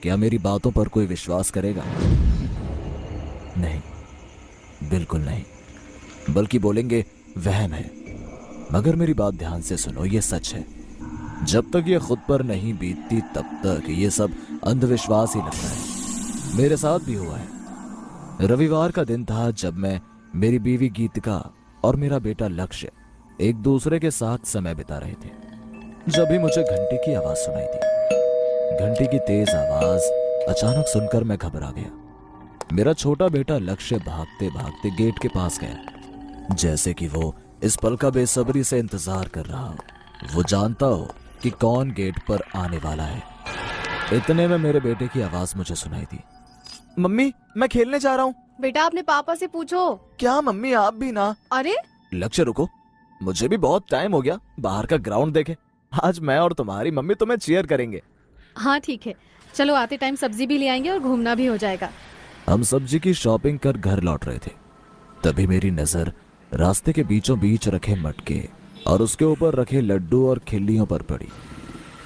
क्या मेरी बातों पर कोई विश्वास करेगा? नहीं, बिल्कुल नहीं। बल्कि बोलेंगे वहम है। मगर मेरी बात ध्यान से सुनो, ये सच है। जब तक ये खुद पर नहीं बीतती तब तक ये सब अंधविश्वास ही लगता है। मेरे साथ भी हुआ है। रविवार का दिन था जब मैं, मेरी बीवी गीतिका और मेरा बेटा लक्ष्य एक दूसरे के साथ समय बिता रहे थे। जब भी मुझे घंटी की आवाज सुनाई दी। घंटी की तेज आवाज अचानक सुनकर मैं घबरा गया। मेरा छोटा बेटा लक्ष्य भागते भागते गेट के पास गया, जैसे कि वो इस पल का बेसब्री से इंतजार कर रहा हो। वो जानता हो कि कौन गेट पर आने वाला है। इतने में मेरे बेटे की आवाज मुझे सुनाई दी। मम्मी, मैं खेलने जा रहा हूँ। बेटा अपने पापा से पूछो। क्या मम्मी, आप भी ना। अरे लक्ष्य रुको, मुझे भी बहुत टाइम हो गया बाहर का ग्राउंड देखे। आज मैं और तुम्हारी मम्मी तुम्हें चीयर करेंगे। हाँ ठीक है, चलो आते टाइम सब्जी भी ले आएंगे और घूमना भी हो जाएगा। हम सब्जी की शॉपिंग कर घर लौट रहे थे। तभी मेरी नजर रास्ते के बीचों बीच रखे मटके और उसके ऊपर रखे लड्डू और खिल्लियों पर पड़ी।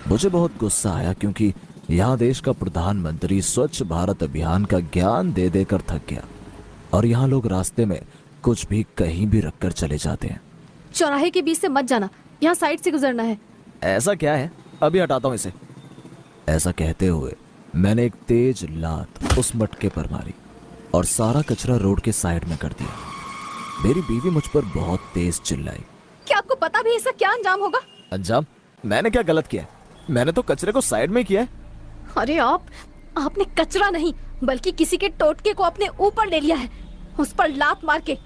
मुझे बहुत गुस्सा आया क्योंकि यहाँ देश का प्रधानमंत्री स्वच्छ भारत अभियान का ज्ञान दे देकर थक गया और यहाँ लोग रास्ते में कुछ भी कहीं भी रखकर चले जाते हैं। चौराहे के बीच से मत जाना, यहाँ साइड से गुजरना है। ऐसा क्या है, अभी हटाता हूँ इसे। ऐसा कहते हुए मैंने एक तेज लात उस मटके पर मारी और सारा कचरा रोड के साइड में कर दिया। मेरी बीवी मुझ पर बहुत तेज चिल्लाई। क्या आपको पता भी है इसका क्या अंजाम होगा? अंजाम? मैंने क्या गलत किया? मैंने तो कचरे को साइड में किया है। अरे आपने कचरा नहीं बल्कि किसी के टोटके को अपने ऊपर ले लिया है, उस पर लात मार के।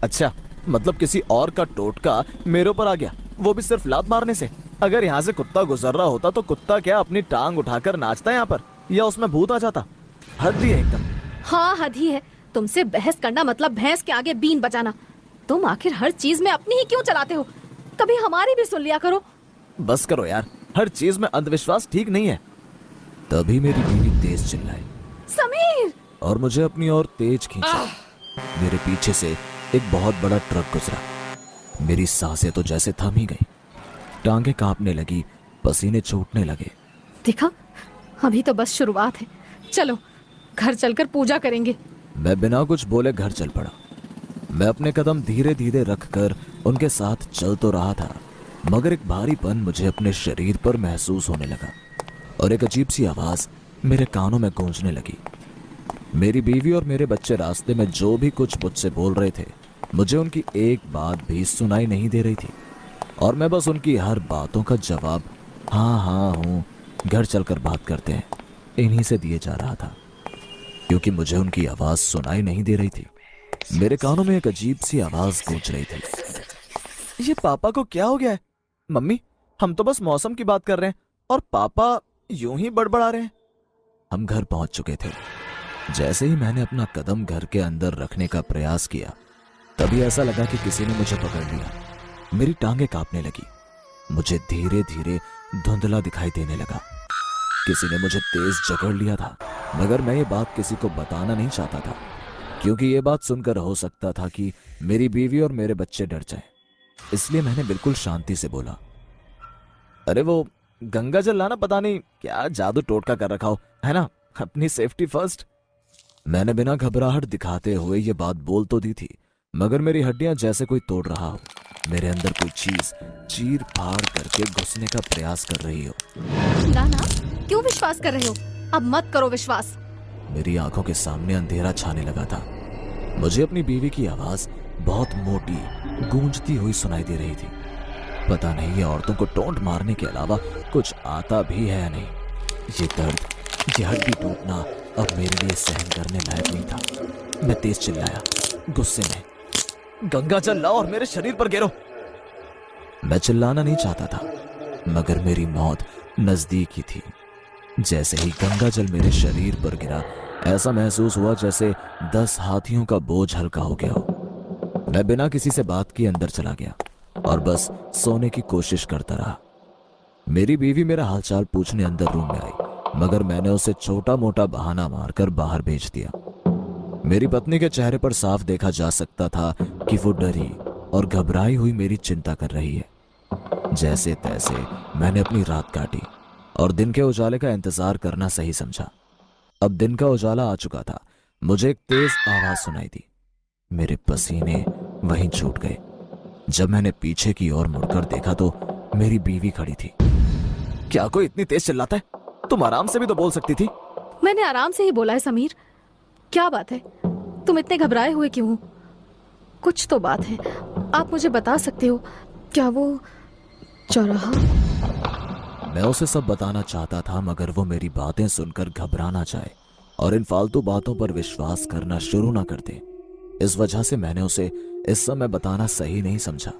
अच्छा, मतलब किसी और का टोटका मेरे ऊपर आ गया, वो भी सिर्फ लात मारने से? अगर यहाँ से कुत्ता गुजर रहा होता तो कुत्ता क्या अपनी टांग उठाकर नाचता यहाँ पर, या उसमें भूत आ जाता? हद ही है एकदम। हाँ हद ही है। तुमसे बहस करना मतलब भैंस के आगे बीन बजाना। तुम आखिर हर चीज में अपनी ही क्यों चलाते हो? कभी हमारी भी सुन लिया करो। बस करो यार, हर चीज में अंधविश्वास ठीक नहीं है। तभी मेरी बीवी तेज चिल्लाई समीर, और मुझे अपनी ओर तेज खींचा। मेरे पीछे से एक बहुत बड़ा ट्रक गुजरा। मेरी सांसें तो जैसे थम ही गई, टांगे कांपने लगी, पसीने छूटने लगे। देखा, अभी तो बस शुरुआत है। चलो घर चलकर पूजा करेंगे। मैं बिना कुछ बोले घर चल पड़ा। मैं अपने कदम धीरे धीरे रखकर उनके साथ चल तो रहा था, मगर एक भारीपन मुझे अपने शरीर पर महसूस होने लगा और एक अजीब सी आवाज मेरे कानों में गूंजने लगी। मेरी बीवी और मेरे बच्चे रास्ते में जो भी कुछ मुझसे बोल रहे थे, मुझे उनकी एक बात भी सुनाई नहीं दे रही थी और मैं बस उनकी हर बातों का जवाब हाँ हाँ हूँ, घर चलकर बात करते हैं, इन्हीं से दिए जा रहा था, क्योंकि मुझे उनकी आवाज सुनाई नहीं दे रही थी। मेरे कानों में एक अजीब सी आवाज गूंज रही थी। ये पापा को क्या हो गया है? मम्मी, हम तो बस मौसम की बात कर रहे हैं और पापा यूं ही बड़बड़ा रहे हैं। हम घर पहुंच चुके थे। जैसे ही मैंने अपना कदम घर के अंदर रखने का प्रयास किया, तभी ऐसा लगा कि किसी ने मुझे पकड़ लिया। मेरी टांगें कांपने लगी। मुझे धीरे धीरे धुंधला दिखाई देने लगा। किसी ने मुझे तेज जकड़ लिया था, मगर मैं ये बात किसी को बताना नहीं चाहता था, क्योंकि ये बात सुनकर हो सकता था कि मेरी बीवी और मेरे बच्चे डर जाएं। इसलिए मैंने बिल्कुल शांति से बोला, अरे वो गंगा जल लाना, पता नहीं क्या जादू टोटका कर रखा हो, है ना, अपनी सेफ्टी फर्स्ट। मैंने बिना घबराहट दिखाते हुए ये बात बोल तो दी थी, मगर मेरी हड्डियां जैसे कोई तोड़ रहा हो। मेरे अंदर कोई चीज चीर फाड़ करके घुसने का प्रयास कर रही हो। ना, क्यों विश्वास कर रहे हो? अब मत करो विश्वास। मेरी आंखों के सामने अंधेरा छाने लगा था। मुझे अपनी बीवी की आवाज बहुत मोटी गूंजती हुई सुनाई दे रही थी। पता नहीं ये औरतों को टोंट मारने के अलावा कुछ आता भी है या नहीं। ये दर्द, ये हड्डी टूटना अब मेरे लिए सहन करने लायक नहीं था। मैं तेज चिल्लाया गुस्से में, गंगा जल लाओ और मेरे शरीर पर गिरो। मैं चिल्लाना नहीं चाहता था, मगर मेरी मौत नजदीक ही थी। जैसे ही गंगा जल मेरे शरीर पर गिरा, ऐसा महसूस हुआ जैसे 10 हाथियों का बोझ हल्का हो गया हो। मैं बिना किसी से बात किए अंदर चला गया और बस सोने की कोशिश करता रहा। मेरी बीवी मेरा हालचाल पूछने अंदर रूम में आई, मगर मैंने उसे छोटा मोटा बहाना मारकर बाहर भेज दिया। मेरी पत्नी के चेहरे पर साफ देखा जा सकता था कि वो डरी और घबराई हुई मेरी चिंता कर रही है। जैसे तैसे मैंने अपनी रात काटी और दिन के उजाले का इंतजार करना सही समझा। अब दिन का उजाला आ चुका था। मुझे एक तेज आवाज सुनाई दी। मेरे पसीने वहीं छूट गए। जब मैंने पीछे की ओर मुड़कर देखा तो मेरी बीवी खड़ी थी। क्या कोई इतनी तेज चिल्लाता है? तुम आराम से भी तो बोल सकती थी। मैंने आराम से ही बोला है समीर। क्या बात है, तुम इतने घबराए हुए क्यों हो? कुछ तो बात है, आप मुझे बता सकते हो? क्या वो चौराहा? मैं उसे सब बताना चाहता था, मगर वो मेरी बातें सुनकर घबरा ना जाए और इन फालतू बातों पर विश्वास करना शुरू ना कर दे। इस वजह से मैंने उसे इस समय बताना सही नहीं समझा।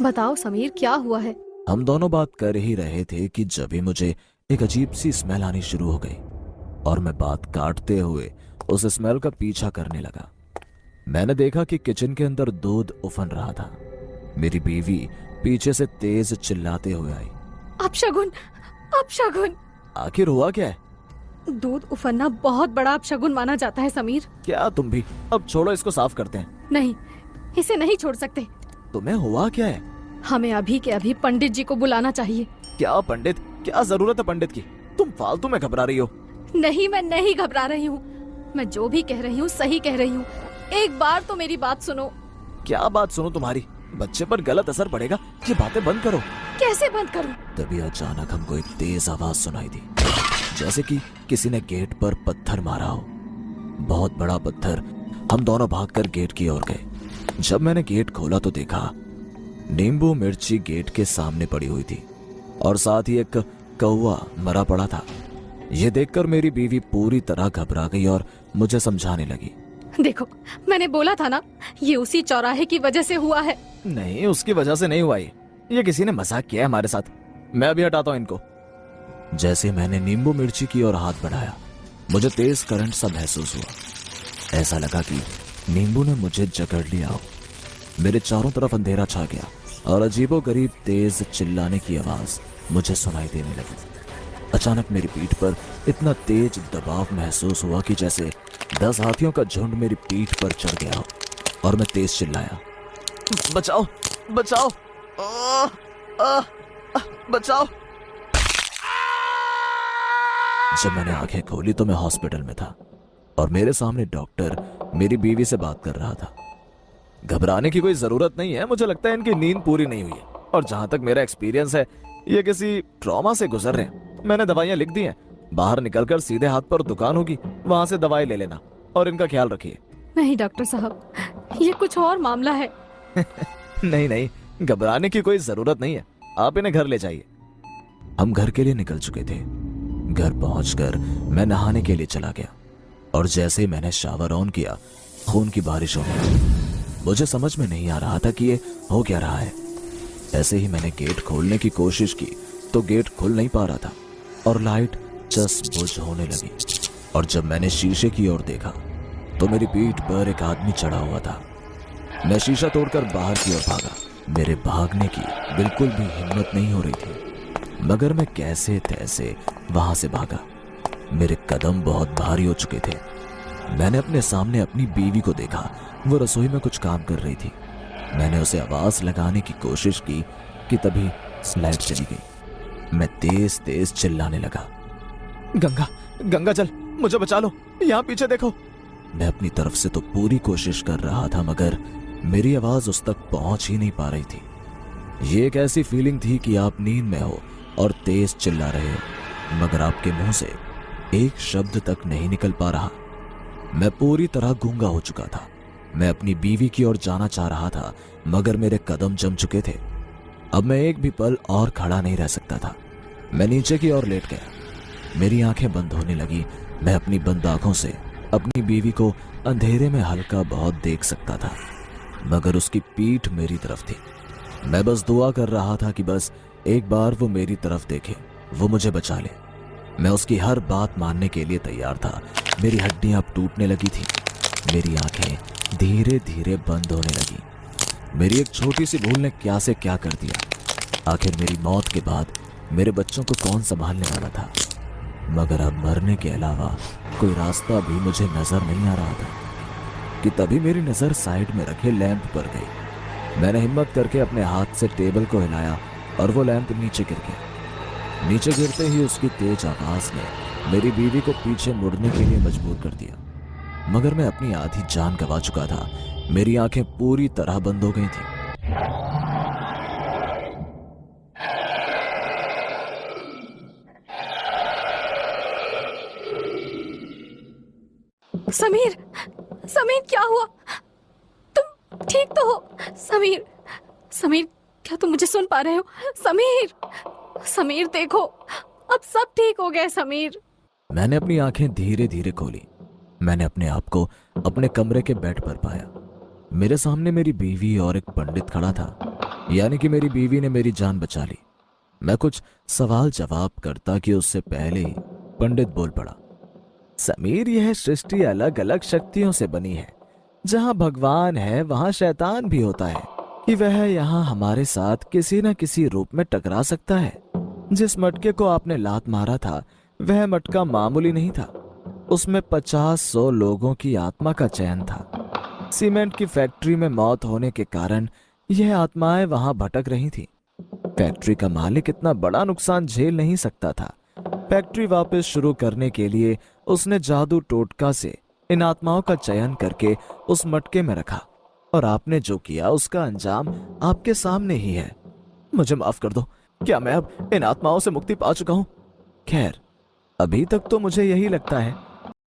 बताओ समीर, क्या हुआ है? हम दोनों बात कर ही रहे थे कि जब भी मुझे एक अजीब सी स्मेल आनी शुरू हो गई और मैं बात काटते हुए उस स्मेल का पीछा करने लगा। मैंने देखा कि किचन के अंदर दूध उफन रहा था। मेरी बीवी पीछे से तेज चिल्लाते हुए आई। अपशगुन, अपशगुन! आखिर हुआ क्या है? दूध उफनना बहुत बड़ा अपशगुन माना जाता है समीर। क्या तुम भी? अब छोड़ो, इसको साफ करते हैं। नहीं, इसे नहीं छोड़ सकते। तुम्हें हुआ क्या है? हमें अभी के अभी पंडित जी को बुलाना चाहिए। क्या पंडित? क्या जरूरत है पंडित की? तुम फालतू में घबरा रही हो। नहीं, मैं नहीं घबरा रही हूँ। मैं जो भी कह रही हूँ सही कह रही हूँ। एक बार तो मेरी बात सुनो। क्या बात सुनो तुम्हारी? बच्चे पर गलत असर पड़ेगा। ये बातें बंद करो। कैसे बंद करूँ? तभी अचानक हमको एक तेज आवाज सुनाई दी, जैसे कि किसी ने गेट पर पत्थर मारा हो। बहुत बड़ा पत्थर। हम दोनों भागकर गेट की ओर गए। जब मैंने गेट खोला तो देखा नींबू मिर्ची गेट के सामने पड़ी हुई थी और साथ ही एक कौवा मरा पड़ा था। यह देखकर मेरी बीवी पूरी तरह घबरा गई और मुझे समझाने लगी। देखो, मैंने बोला था ना, ये उसी चौराहे की वजह से हुआ है। नहीं, उसकी वजह से नहीं हुआ। ये किसी ने मजाक किया है हमारे साथ। मैं अभी हटाता हूँ इनको। जैसे मैंने नींबू मिर्ची की ओर हाथ बढ़ाया, मुझे तेज करंट सा महसूस हुआ। ऐसा लगा कि नींबू ने मुझे जकड़ लिया हो। मेरे चारों तरफ अंधेरा छा गया और अजीबोगरीब तेज चिल्लाने की आवाज मुझे सुनाई देने लगी। अचानक मेरी पीठ पर इतना तेज दबाव महसूस हुआ कि जैसे 10 हाथियों का झुंड मेरी पीठ पर चढ़ गया हो और मैं तेज चिल्लाया, बचाओ, बचाओ, बचाओ। जब मैंने आंखें खोली तो मैं हॉस्पिटल में था और मेरे सामने डॉक्टर मेरी बीवी से बात कर रहा था। घबराने की कोई जरूरत नहीं है। मुझे लगता है इनकी नींद पूरी नहीं हुई है और जहां तक मेरा एक्सपीरियंस है, ये किसी ट्रॉमा से गुजर रहे हैं। मैंने दवाइयां लिख दी हैं। बाहर निकलकर सीधे हाथ पर दुकान होगी, वहां से दवाई ले लेना और इनका ख्याल रखिए। नहीं डॉक्टर साहब, ये कुछ और मामला है। नहीं नहीं, घबराने की कोई जरूरत नहीं है। आप इन्हें घर ले जाइए। हम घर के लिए निकल चुके थे। घर पहुंचकर मैं नहाने के लिए चला गया और जैसे ही मैंने शावर ऑन किया, खून की बारिश होने लगी। मुझे समझ में नहीं आ रहा था कि ये हो क्या रहा है। ऐसे ही मैंने गेट खोलने की कोशिश की तो गेट खुल नहीं पा रहा था और लाइट चस बुझ होने लगी। और जब मैंने शीशे की ओर देखा तो मेरी पीठ पर एक आदमी चढ़ा हुआ था। मैं शीशा तोड़कर बाहर की ओर भागा। मेरे भागने की बिल्कुल भी हिम्मत नहीं हो रही थी, मगर मैं कैसे तैसे वहां से भागा। मेरे कदम बहुत भारी हो चुके थे। मैंने अपने सामने अपनी बीवी को देखा। वो रसोई में कुछ काम कर रही थी। मैंने उसे आवाज लगाने की कोशिश की कि तभी लाइट चली गई। मैं तेज तेज चिल्लाने लगा, गंगा, गंगा जल, मुझे बचा लो, यहाँ पीछे देखो। मैं अपनी तरफ से तो पूरी कोशिश कर रहा था, मगर मेरी आवाज उस तक पहुंच ही नहीं पा रही थी। ये एक ऐसी फीलिंग थी कि आप नींद में हो और तेज चिल्ला रहे हो, मगर आपके मुंह से एक शब्द तक नहीं निकल पा रहा। मैं पूरी तरह गूंगा हो चुका था। मैं अपनी बीवी की ओर जाना चाह रहा था, मगर मेरे कदम जम चुके थे। अब मैं एक भी पल और खड़ा नहीं रह सकता था। मैं नीचे की ओर लेट गया। मेरी आंखें बंद होने लगी। मैं अपनी बंद आंखों से अपनी बीवी को अंधेरे में हल्का बहुत देख सकता था, मगर उसकी पीठ मेरी तरफ थी। मैं बस दुआ कर रहा था कि बस एक बार वो मेरी तरफ देखे, वो मुझे बचा ले। मैं उसकी हर बात मानने के लिए तैयार था। मेरी हड्डियां अब टूटने लगी थी। मेरी आंखें धीरे धीरे बंद होने लगी। मेरी एक छोटी सी भूल ने क्या से क्या कर दिया। आखिर मेरी मौत के बाद मेरे बच्चों को कौन संभालने वाला था? मगर अब मरने के अलावा कोई रास्ता भी मुझे नजर नहीं आ रहा था कि तभी मेरी नजर साइड में रखे लैंप पर गई। मैंने हिम्मत करके अपने हाथ से टेबल को हिलाया और वो लैंप नीचे गिर गया। नीचे गिरते ही उसकी तेज आवाज ने मेरी बीवी को पीछे मुड़ने के लिए मजबूर कर दिया, मगर मैं अपनी आधी जान गंवा चुका था। मेरी आंखें पूरी तरह बंद हो गई थी। समीर, समीर क्या हुआ? तुम ठीक तो हो? समीर, समीर क्या तुम मुझे सुन पा रहे हो? समीर, समीर देखो, अब सब ठीक हो गया समीर। मैंने अपनी आंखें धीरे धीरे खोली। मैंने अपने आप को अपने कमरे के बेड पर पाया। मेरे सामने मेरी बीवी और एक पंडित खड़ा था, यानी कि मेरी बीवी ने मेरी जान बचा ली। मैं कुछ सवाल जवाब करता कि उससे पहले ही पंडित बोल पड़ा। समीर, यह सृष्टि अलग अलग शक्तियों से बनी है। जहां भगवान है वहां शैतान भी होता है कि वह यहाँ हमारे साथ किसी न किसी रूप में टकरा सकता है। जिस मटके को आपने लात मारा था वह मटका मामूली नहीं था। उसमें 50-100 लोगों की आत्मा का चयन था। सीमेंट की फैक्ट्री में मौत होने के कारण यह आत्माएं वहां भटक रही थी। फैक्ट्री का मालिक इतना बड़ा नुकसान झेल नहीं सकता था। फैक्ट्री वापस शुरू करने के लिए उसने जादू टोटका से इन आत्माओं का चयन करके उस मटके में रखा, और आपने जो किया उसका अंजाम आपके सामने ही है। मुझे माफ कर दो। क्या मैं अब इन आत्माओं से मुक्ति पा चुका हूं? खैर, अभी तक तो मुझे यही लगता है